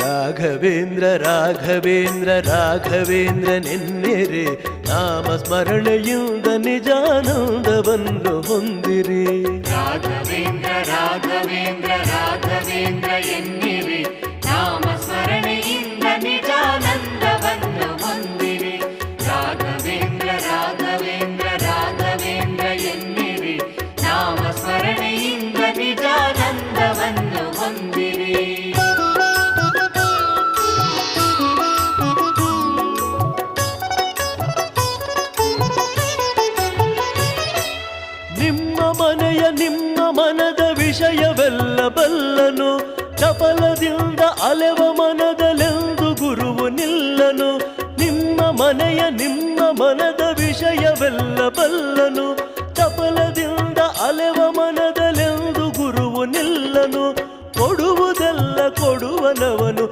ರಾಘವೇಂದ್ರ ರಾಘವೇಂದ್ರ ರಾಘವೇಂದ್ರ ನೆನ್ನೆರೆ ನಾಮ ಸ್ಮರಣೆಯಿಂದ ನಿಜಾನಂದವನ್ನು ಹೊಂದಿರಿ. ರಾಘವೇಂದ್ರ ರಾಘವೇಂದ್ರ ರಾಘವೇಂದ್ರ ಎನ್ನಿರಿ, ನಾಮ ಸ್ಮರಣೆಯಿಂದ ನಿಜಾನಂದವನ್ನು ಹೊಂದಿರಿ. ರಾಘವೇಂದ್ರ ರಾಘವೇಂದ್ರ ರಾಘವೇಂದ್ರ ಎನ್ನಿರಿ, ನಾಮ ಸ್ಮರಣೆಯಿಂದ ನಿಜಾನಂದವನ್ನು ಹೊಂದಿರಿ. ನಿಮ್ಮ ಮನೆಯ ನಿಮ್ಮ ಮನದ ವಿಷಯವೆಲ್ಲ ಬಲ್ಲನು, ಚಪಲದಿಂದ ಅಲೆವ ಮನದಲೆಂದು ಗುರುವು ನಿಲ್ಲನು. ನಿಮ್ಮ ಮನೆಯ ನಿಮ್ಮ ಮನದ ವಿಷಯವೆಲ್ಲ ಬಲ್ಲನು, ಚಪಲದಿಂದ ಅಲೆವ ಮನದಲೆಂದು ಗುರುವು ನಿಲ್ಲನು. ಕೊಡುವುದೆಲ್ಲ ಕೊಡುವನವನು